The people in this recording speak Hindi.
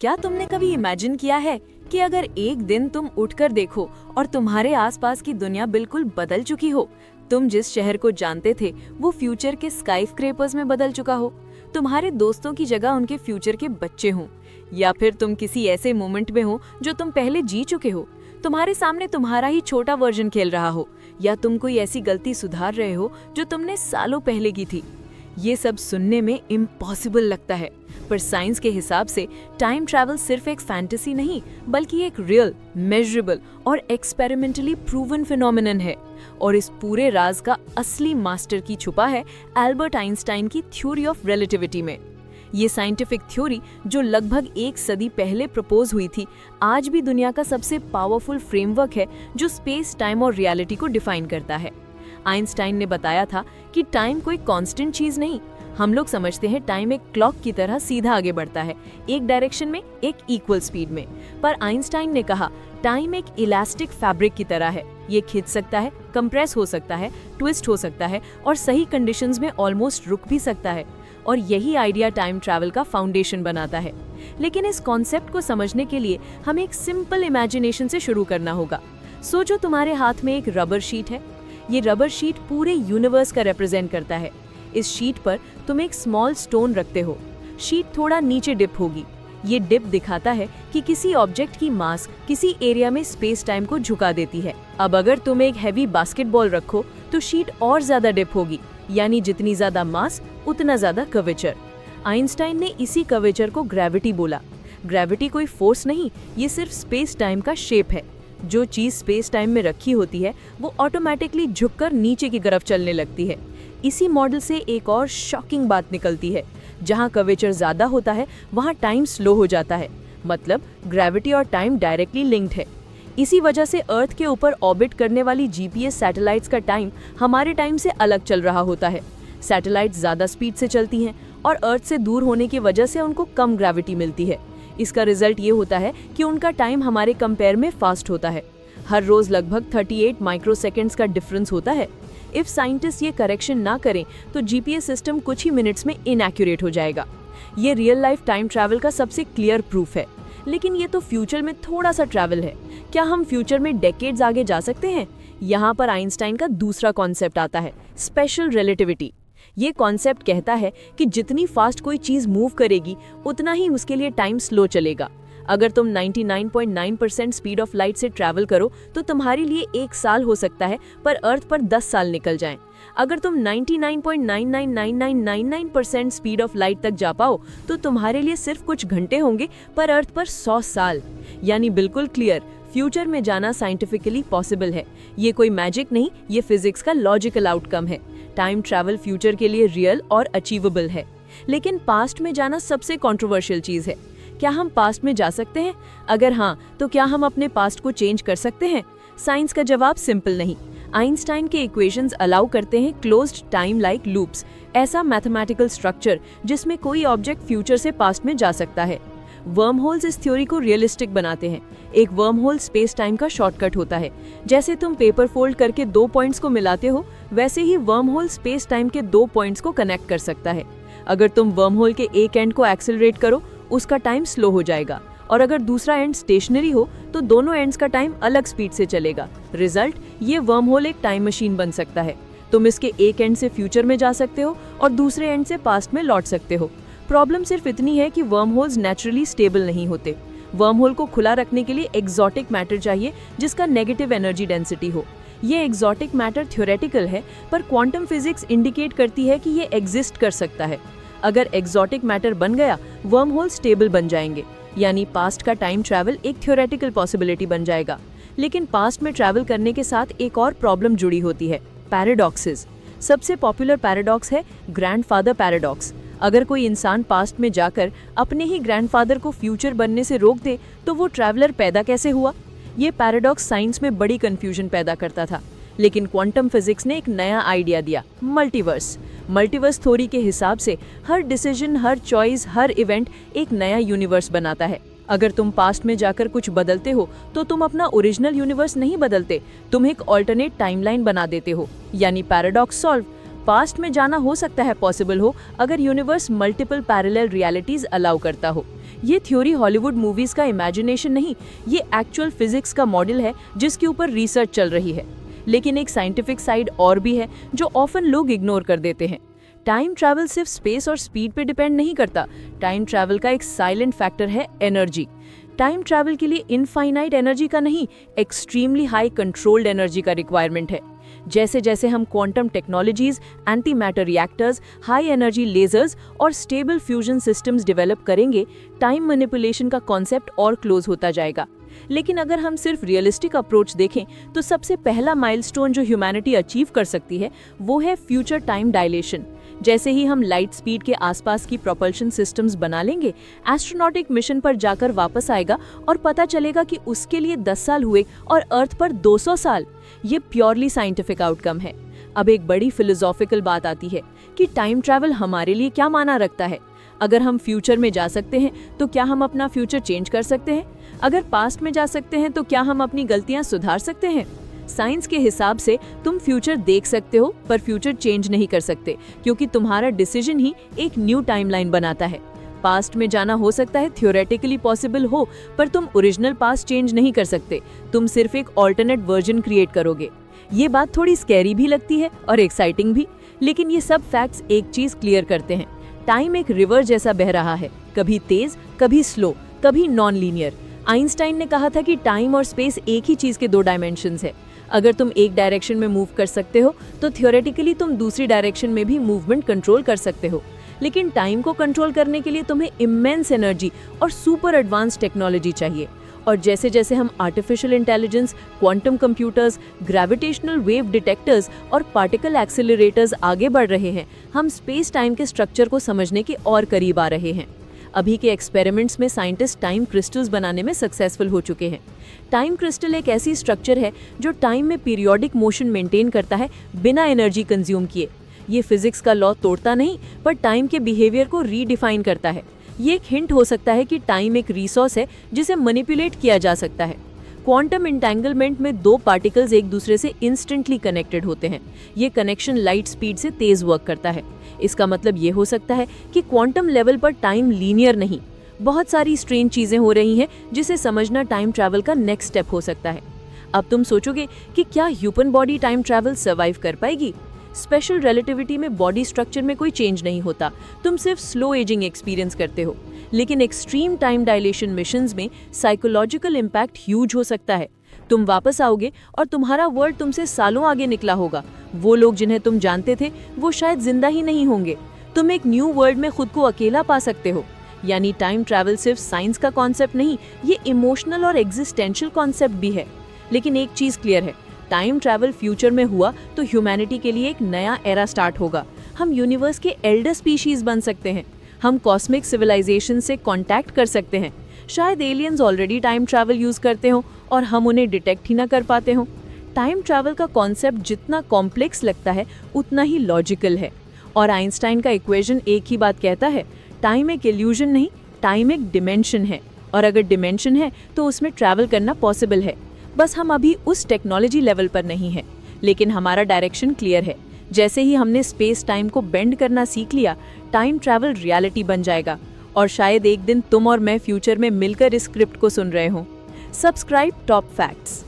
क्या तुमने कभी इमेजिन किया है कि अगर एक दिन तुम उठकर देखो और तुम्हारे आसपास की दुनिया बिल्कुल बदल चुकी हो। तुम जिस शहर को जानते थे वो फ्यूचर के स्काईस्क्रेपर्स में बदल चुका हो। तुम्हारे दोस्तों की जगह उनके फ्यूचर के बच्चे हों, या फिर तुम किसी ऐसे मोमेंट में हो जो तुम पहले जी चुके हो। तुम्हारे सामने तुम्हारा ही छोटा वर्जन खेल रहा हो, या तुम कोई ऐसी गलती सुधार रहे हो जो तुमने सालों पहले की थी। ये सब सुनने में इम्पॉसिबल लगता है, पर साइंस के हिसाब से टाइम ट्रैवल सिर्फ एक फैंटेसी नहीं बल्कि एक रियल, मेजरेबल और एक्सपेरिमेंटली प्रूवन फिनोमिनन है। और इस पूरे राज का असली मास्टर की छुपा है एल्बर्ट आइंस्टाइन की थ्योरी ऑफ रिलेटिविटी में। ये साइंटिफिक थ्योरी जो लगभग एक सदी पहले प्रपोज हुई थी, आज भी दुनिया का सबसे पावरफुल फ्रेमवर्क है जो स्पेस, टाइम और रियलिटी को डिफाइन करता है। आइंस्टाइन ने बताया था कि टाइम कोई कांस्टेंट चीज नहीं। हम लोग समझते हैं टाइम एक क्लॉक की तरह सीधा आगे बढ़ता है, एक डायरेक्शन में, एक इक्वल स्पीड में। पर आइंस्टाइन ने कहा टाइम एक इलास्टिक फैब्रिक की तरह है। ये खिंच सकता है, कंप्रेस हो सकता है, ट्विस्ट हो सकता है और सही कंडीशंस में ऑलमोस्ट रुक भी सकता है। और यही आइडिया टाइम ट्रैवल का फाउंडेशन बनाता है। लेकिन इस कॉन्सेप्ट को समझने के लिए हमें एक सिंपल इमेजिनेशन से शुरू करना होगा। सोचो तुम्हारे हाथ में एक रबर शीट है। ये रबर शीट पूरे यूनिवर्स का रिप्रेजेंट करता है। इस शीट पर तुम एक स्मॉल स्टोन रखते हो। शीट थोड़ा नीचे डिप होगी। ये डिप दिखाता है कि किसी ऑब्जेक्ट की मास किसी एरिया में स्पेस टाइम को झुका देती है। अब अगर तुम एक हैवी बास्केटबॉल रखो तो शीट और ज्यादा डिप होगी, यानी जितनी ज्यादा मास उतना ज्यादा कर्वेचर। आइंस्टाइन ने इसी कर्वेचर को ग्रेविटी बोला। ग्रेविटी कोई फोर्स नहीं, ये सिर्फ स्पेस टाइम का शेप है। जो चीज स्पेस टाइम में रखी होती है वो ऑटोमेटिकली झुककर नीचे की तरफ चलने लगती है। इसी मॉडल से एक और शॉकिंग बात निकलती है, जहां कर्वेचर ज्यादा होता है वहां टाइम स्लो हो जाता है। मतलब ग्रेविटी और टाइम डायरेक्टली लिंक्ड है। इसी वजह से अर्थ के ऊपर ऑर्बिट करने वाली जीपीएस सैटेलाइट्स का टाइम हमारे टाइम से अलग चल रहा होता है। सैटेलाइट्स ज्यादा स्पीड से चलती हैं और अर्थ से दूर होने की वजह से उनको कम ग्रेविटी मिलती है। इसका रिजल्ट ये होता है कि उनका टाइम हमारे कंपेयर में फास्ट होता है। हर रोज लगभग 38 माइक्रोसेकंड्स का डिफरेंस होता है। इफ साइंटिस्ट ये करेक्शन ना करें तो जीपीएस सिस्टम कुछ ही मिनट्स में इनएक्यूरेट हो जाएगा। ये रियल लाइफ टाइम ट्रैवल का सबसे क्लियर प्रूफ है। लेकिन ये तो फ्यूचर में थोड़ा सा ट्रैवल है। क्या हम फ्यूचर में डेकेड्स आगे जा सकते हैं? यहाँ पर आइंस्टाइन का दूसरा कॉन्सेप्ट आता है, स्पेशल रिलेटिविटी। ये कॉन्सेप्ट कहता है कि जितनी फास्ट कोई चीज मूव करेगी उतना ही उसके लिए टाइम स्लो चलेगा। अगर तुम 99.9% स्पीड ऑफ लाइट से ट्रैवल करो तो तुम्हारे लिए 1 साल हो सकता है, पर अर्थ पर 10 साल निकल जाएं। अगर तुम 99.999999% स्पीड ऑफ लाइट तक जा पाओ तो तुम्हारे लिए सिर्फ कुछ घंटे होंगे, पर अर्थ पर 100 साल। यानी बिल्कुल क्लियर, फ्यूचर में जाना साइंटिफिकली पॉसिबल है। ये कोई मैजिक नहीं, ये फिजिक्स का लॉजिकल आउटकम है। टाइम ट्रैवल फ्यूचर के लिए रियल और अचीवेबल है। लेकिन पास्ट में जाना सबसे कंट्रोवर्शियल चीज है। क्या हम पास्ट में जा सकते हैं? अगर हाँ, तो क्या हम अपने पास्ट को चेंज कर सकते हैं? साइंस का जवाब सिंपल नहीं। आइंस्टाइन के इक्वेशंस अलाउ करते हैं क्लोज्ड टाइम लाइक लूप्स, ऐसा मैथमेटिकल स्ट्रक्चर जिसमें कोई ऑब्जेक्ट फ्यूचर से पास्ट में जा सकता है। वर्म होल्स इस थ्योरी को रियलिस्टिक बनाते हैं। एक वर्म होल स्पेस टाइम का शॉर्टकट होता है। जैसे तुम पेपर फोल्ड करके 2 पॉइंट्स को मिलाते हो, वैसे ही वर्म होल स्पेस टाइम के 2 पॉइंट्स को कनेक्ट कर सकता है। अगर तुम वर्म होल के एक एंड को एक्सेलरेट करो, उसका टाइम स्लो हो जाएगा, और अगर दूसरा एंड स्टेशनरी हो तो दोनों एंड्स का टाइम अलग स्पीड से चलेगा। रिजल्ट, ये वर्म होल एक टाइम मशीन बन सकता है। तुम इसके एक एंड से फ्यूचर में जा सकते हो और दूसरे एंड से पास्ट में लौट सकते हो। प्रॉब्लम सिर्फ इतनी है कि वर्म होल्स नेचुरली स्टेबल नहीं होते। वर्म होल को खुला रखने के लिए एक्सोटिक मैटर चाहिए जिसका नेगेटिव एनर्जी डेंसिटी हो। ये एक्सोटिक मैटर थ्योरेटिकल है, पर क्वांटम फिजिक्स इंडिकेट करती है कि ये एग्जिस्ट कर सकता है। अगर एक्सोटिक मैटर बन गया, वर्म होल स्टेबल बन जाएंगे, यानी पास्ट का टाइम ट्रैवल एक थ्योरेटिकल पॉसिबिलिटी बन जाएगा। लेकिन पास्ट में ट्रैवल करने के साथ एक और प्रॉब्लम जुड़ी होती है, पैराडॉक्सेस। सबसे पॉपुलर पैराडॉक्स है ग्रैंडफादर पैराडॉक्स। अगर कोई इंसान पास्ट में जाकर अपने ही ग्रैंडफादर को फ्यूचर बनने से रोक दे तो वो ट्रैवलर पैदा कैसे हुआ? ये पैराडॉक्स साइंस में बड़ी कंफ्यूजन पैदा करता था। लेकिन क्वांटम फिजिक्स ने एक नया आइडिया दिया, मल्टीवर्स। मल्टीवर्स थ्योरी के हिसाब से हर डिसीजन, हर चॉइस, हर इवेंट एक नया यूनिवर्स बनाता है। अगर तुम पास्ट में जाकर कुछ बदलते हो तो तुम अपना ओरिजिनल यूनिवर्स नहीं बदलते, तुम एक ऑल्टरनेट टाइमलाइन बना देते हो, यानी पैराडॉक्स सॉल्व। पास्ट में जाना हो सकता है पॉसिबल हो अगर universe multiple parallel realities allow करता हो। ये थ्योरी हॉलीवुड मूवीज का इमेजिनेशन नहीं, ये एक्चुअल फिजिक्स का मॉडल है जिसके ऊपर रिसर्च चल रही है। लेकिन एक साइंटिफिक साइड और भी है जो ऑफन लोग इग्नोर कर देते हैं। टाइम ट्रैवल सिर्फ स्पेस और स्पीड पे डिपेंड नहीं करता। टाइम ट्रैवल का एक साइलेंट फैक्टर है एनर्जी। टाइम ट्रैवल के लिए इनफाइनाइट एनर्जी का नहीं, एक्सट्रीमली हाई कंट्रोल्ड एनर्जी का रिक्वायरमेंट है। जैसे जैसे हम quantum technologies, anti matter reactors, high energy lasers और स्टेबल फ्यूजन सिस्टम्स डेवलप करेंगे, टाइम मैनिपुलेशन का कॉन्सेप्ट और क्लोज होता जाएगा। लेकिन अगर हम सिर्फ रियलिस्टिक अप्रोच देखें तो सबसे पहला माइलस्टोन जो ह्यूमैनिटी अचीव कर सकती है वो है फ्यूचर टाइम डायलेशन। जैसे ही हम लाइट स्पीड के आसपास की प्रोपल्शन सिस्टम्स बना लेंगे, एस्ट्रोनॉटिक मिशन पर जाकर वापस आएगा और पता चलेगा कि उसके लिए 10 साल हुए और अर्थ पर 200 साल। ये प्योरली साइंटिफिक आउटकम है। अब एक बड़ी फिलोसॉफिकल बात आती है कि टाइम ट्रैवल हमारे लिए क्या माना रखता है। अगर हम फ्यूचर में जा सकते हैं तो क्या हम अपना फ्यूचर चेंज कर सकते हैं? अगर पास्ट में जा सकते हैं तो क्या हम अपनी गलतियां सुधार सकते हैं? साइंस के हिसाब से तुम फ्यूचर देख सकते हो पर फ्यूचर चेंज नहीं कर सकते, क्योंकि तुम्हारा डिसीजन ही एक न्यू टाइमलाइन बनाता है। पास्ट में जाना हो सकता है थ्योरेटिकली पॉसिबल हो, पर तुम ओरिजिनल पास्ट चेंज नहीं कर सकते। तुम सिर्फ एक ऑल्टरनेट वर्जन क्रिएट करोगे। ये बात थोड़ी स्कैरी भी लगती है और एक्साइटिंग भी, लेकिन ये सब फैक्ट्स एक चीज क्लियर करते हैं। टाइम एक रिवर जैसा बह रहा है, कभी तेज, कभी स्लो, कभी नॉन लीनियर। आइंस्टाइन ने कहा था कि टाइम और स्पेस एक ही चीज के 2 डायमेंशंस है। अगर तुम एक डायरेक्शन में मूव कर सकते हो तो थ्योरेटिकली तुम दूसरी डायरेक्शन में भी मूवमेंट कंट्रोल कर सकते हो। लेकिन टाइम को कंट्रोल करने के लिए तुम्हें इमेंस एनर्जी और सुपर एडवांस टेक्नोलॉजी चाहिए। और जैसे जैसे हम artificial intelligence, quantum computers, gravitational wave detectors और पार्टिकल एक्सेलरेटर्स आगे बढ़ रहे हैं, हम स्पेस टाइम के स्ट्रक्चर को समझने के और करीब आ रहे हैं। अभी के एक्सपेरिमेंट्स में साइंटिस्ट टाइम क्रिस्टल्स बनाने में सक्सेसफुल हो चुके हैं। टाइम क्रिस्टल एक ऐसी स्ट्रक्चर है जो टाइम में पीरियोडिक मोशन मेंटेन करता है बिना एनर्जी कंज्यूम किए। ये फिजिक्स का लॉ तोड़ता नहीं, पर टाइम के बिहेवियर को रीडिफाइन करता है। ये एक हिंट हो सकता है कि टाइम एक रिसोर्स है जिसे मैनिपुलेट किया जा सकता है। क्वांटम एंटेंगलमेंट में 2 पार्टिकल्स एक दूसरे से इंस्टेंटली कनेक्टेड होते हैं। ये कनेक्शन लाइट स्पीड से तेज वर्क करता है। इसका मतलब ये हो सकता है कि क्वांटम लेवल पर टाइम लीनियर नहीं, बहुत सारी स्ट्रेंज चीजें हो रही हैं, जिसे समझना टाइम ट्रैवल का नेक्स्ट स्टेप हो सकता है। अब तुम सोचोगे कि क्या human body time travel survive कर पाएगी? स्पेशल रिलेटिविटी में बॉडी स्ट्रक्चर में कोई चेंज नहीं होता, तुम सिर्फ स्लो एजिंग एक्सपीरियंस करते हो। लेकिन एक्सट्रीम टाइम डायलेशन मिशंस में साइकोलॉजिकल इम्पैक्ट ह्यूज हो सकता है। तुम वापस आओगे और तुम्हारा वर्ल्ड तुमसे सालों आगे निकला होगा। वो लोग जिन्हें तुम जानते थे वो शायद जिंदा ही नहीं होंगे। तुम एक न्यू वर्ल्ड में खुद को अकेला पा सकते हो। यानी टाइम ट्रैवल सिर्फ साइंस का कॉन्सेप्ट नहीं, ये इमोशनल और एग्जिस्टेंशियल कॉन्सेप्ट भी है। लेकिन एक चीज क्लियर है, टाइम ट्रैवल फ्यूचर में हुआ तो ह्यूमैनिटी के लिए एक नया एरा स्टार्ट होगा। हम यूनिवर्स के एल्डर स्पीशीज बन सकते हैं। हम कॉस्मिक सिविलाइजेशन से कांटेक्ट कर सकते हैं। शायद aliens already time travel use करते हो और हम उन्हें डिटेक्ट ही ना कर पाते हो। टाइम ट्रैवल का कॉन्सेप्ट जितना कॉम्प्लेक्स लगता है उतना ही लॉजिकल है। और आइंस्टाइन का इक्वेशन एक ही बात कहता है, टाइम एक इल्यूजन नहीं, टाइम एक डिमेंशन है। और अगर डिमेंशन है तो उसमें ट्रैवल करना पॉसिबल है। बस हम अभी उस टेक्नोलॉजी लेवल पर नहीं है, लेकिन हमारा डायरेक्शन क्लियर है। जैसे ही हमने स्पेस टाइम को बेंड करना सीख लिया, टाइम ट्रैवल रियलिटी बन जाएगा। और शायद एक दिन तुम और मैं फ्यूचर में मिलकर इस स्क्रिप्ट को सुन रहे हो। Subscribe top facts.